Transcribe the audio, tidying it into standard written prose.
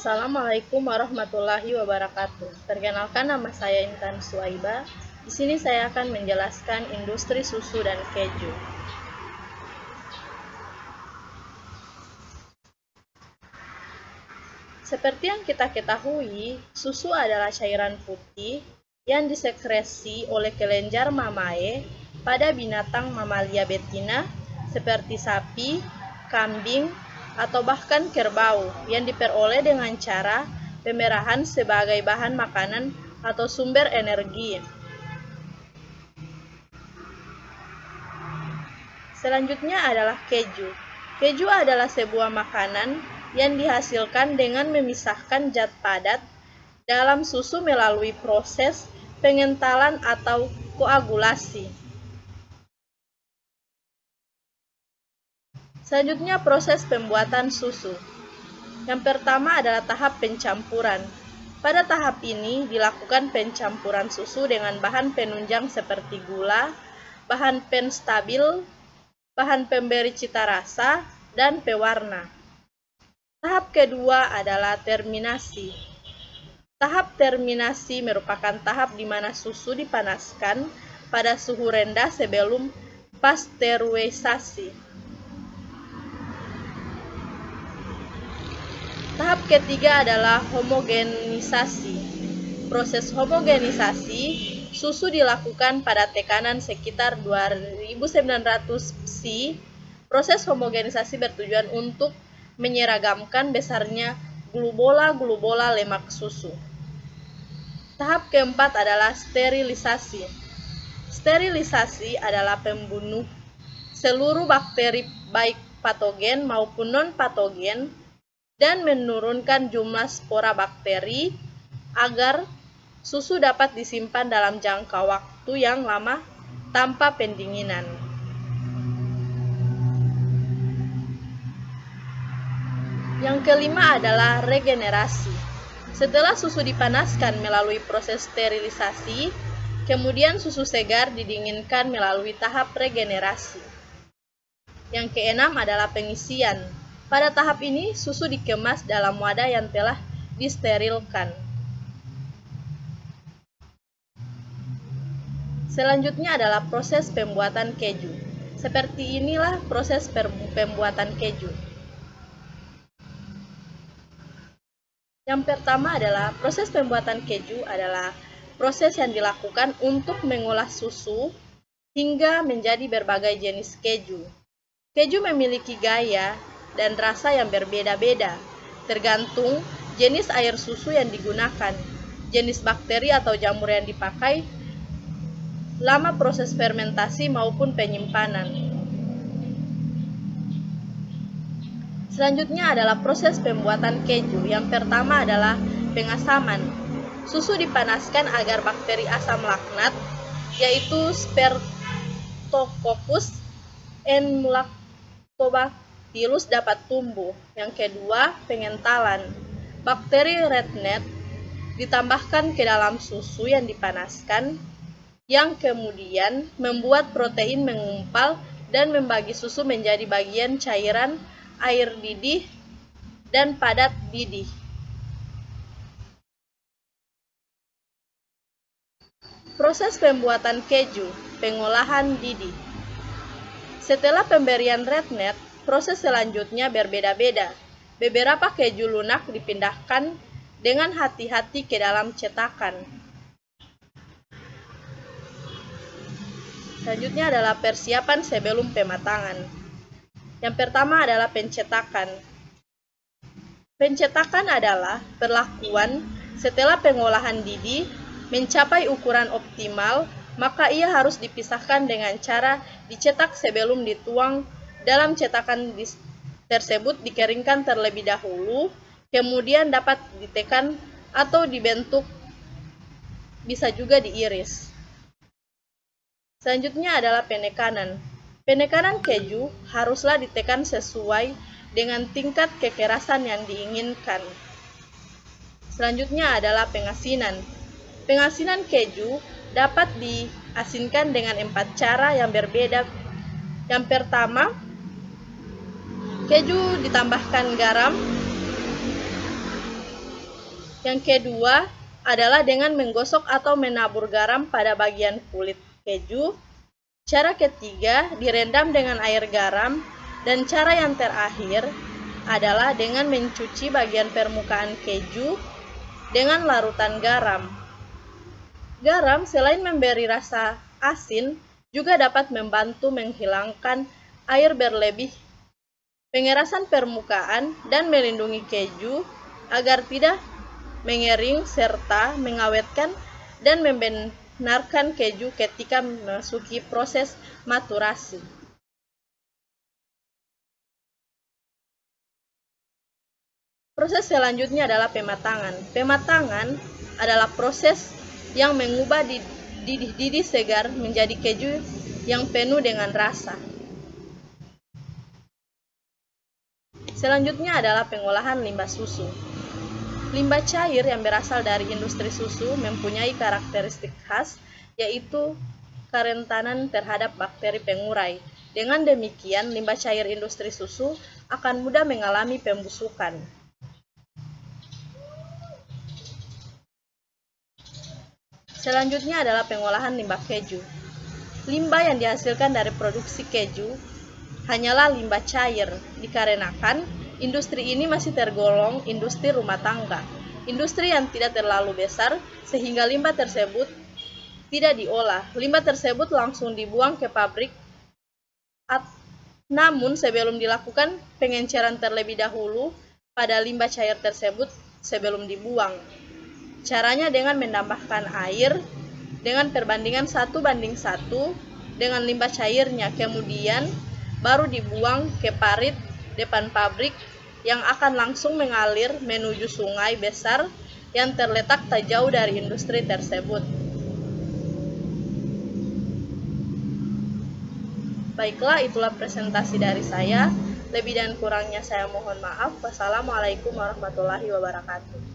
Assalamualaikum warahmatullahi wabarakatuh. Perkenalkan, nama saya Intan Suaiba. Di sini saya akan menjelaskan industri susu dan keju. Seperti yang kita ketahui, susu adalah cairan putih yang disekresi oleh kelenjar mamae pada binatang mamalia betina seperti sapi, kambing, atau bahkan kerbau yang diperoleh dengan cara pemerahan sebagai bahan makanan atau sumber energi. Selanjutnya adalah keju. Keju adalah sebuah makanan yang dihasilkan dengan memisahkan zat padat dalam susu melalui proses pengentalan atau koagulasi. Selanjutnya, proses pembuatan susu. Yang pertama adalah tahap pencampuran. Pada tahap ini dilakukan pencampuran susu dengan bahan penunjang seperti gula, bahan penstabil, bahan pemberi cita rasa, dan pewarna. Tahap kedua adalah terminasi. Tahap terminasi merupakan tahap di mana susu dipanaskan pada suhu rendah sebelum pasteurisasi. Tahap ketiga adalah homogenisasi. Proses homogenisasi susu dilakukan pada tekanan sekitar 2900 psi. Proses homogenisasi bertujuan untuk menyeragamkan besarnya glubola lemak susu. Tahap keempat adalah sterilisasi. Sterilisasi adalah pembunuh seluruh bakteri baik patogen maupun non-patogen dan menurunkan jumlah spora bakteri agar susu dapat disimpan dalam jangka waktu yang lama tanpa pendinginan. Yang kelima adalah regenerasi. Setelah susu dipanaskan melalui proses sterilisasi, kemudian susu segar didinginkan melalui tahap regenerasi. Yang keenam adalah pengisian. Pada tahap ini, susu dikemas dalam wadah yang telah disterilkan. Selanjutnya adalah proses pembuatan keju. Seperti inilah proses pembuatan keju. Yang pertama adalah proses pembuatan keju adalah proses yang dilakukan untuk mengolah susu hingga menjadi berbagai jenis keju. Keju memiliki gaya dan rasa yang berbeda-beda, tergantung jenis air susu yang digunakan, jenis bakteri atau jamur yang dipakai, lama proses fermentasi maupun penyimpanan. Selanjutnya adalah proses pembuatan keju. Yang pertama adalah pengasaman. Susu dipanaskan agar bakteri asam laknat, yaitu Streptococcus and Lactobacillus dapat tumbuh. Yang kedua, pengentalan. Bakteri Rennet ditambahkan ke dalam susu yang dipanaskan, yang kemudian membuat protein mengumpal dan membagi susu menjadi bagian cairan, air didih, dan padat didih. Proses pembuatan keju, pengolahan didih. Setelah pemberian Rennet, proses selanjutnya berbeda-beda. Beberapa keju lunak dipindahkan dengan hati-hati ke dalam cetakan. Selanjutnya adalah persiapan sebelum pematangan. Yang pertama adalah pencetakan. Pencetakan adalah perlakuan setelah pengolahan didih mencapai ukuran optimal, maka ia harus dipisahkan dengan cara dicetak sebelum dituang dalam cetakan tersebut, dikeringkan terlebih dahulu, kemudian dapat ditekan atau dibentuk, bisa juga diiris. Selanjutnya adalah penekanan. Penekanan keju haruslah ditekan sesuai dengan tingkat kekerasan yang diinginkan. Selanjutnya adalah pengasinan. Pengasinan keju dapat diasinkan dengan 4 cara yang berbeda. Yang pertama, keju ditambahkan garam, Yang kedua adalah dengan menggosok atau menabur garam pada bagian kulit keju. Cara ketiga direndam dengan air garam. Dan cara yang terakhir adalah dengan mencuci bagian permukaan keju dengan larutan garam. Garam selain memberi rasa asin, juga dapat membantu menghilangkan air berlebih, pengerasan permukaan, dan melindungi keju agar tidak mengering serta mengawetkan dan membenarkan keju ketika memasuki proses maturasi. Proses selanjutnya adalah pematangan. Pematangan adalah proses yang mengubah didih segar menjadi keju yang penuh dengan rasa. Selanjutnya adalah pengolahan limbah susu. Limbah cair yang berasal dari industri susu mempunyai karakteristik khas, yaitu kerentanan terhadap bakteri pengurai. Dengan demikian, limbah cair industri susu akan mudah mengalami pembusukan. Selanjutnya adalah pengolahan limbah keju. Limbah yang dihasilkan dari produksi keju hanyalah limbah cair, dikarenakan industri ini masih tergolong industri rumah tangga. Industri yang tidak terlalu besar, sehingga limbah tersebut tidak diolah. Limbah tersebut langsung dibuang ke pabrik. Namun sebelum dilakukan pengenceran terlebih dahulu pada limbah cair tersebut sebelum dibuang. Caranya dengan menambahkan air dengan perbandingan 1:1 dengan limbah cairnya, kemudian baru dibuang ke parit depan pabrik yang akan langsung mengalir menuju sungai besar yang terletak tak jauh dari industri tersebut. Baiklah, itulah presentasi dari saya. Lebih dan kurangnya saya mohon maaf. Wassalamualaikum warahmatullahi wabarakatuh.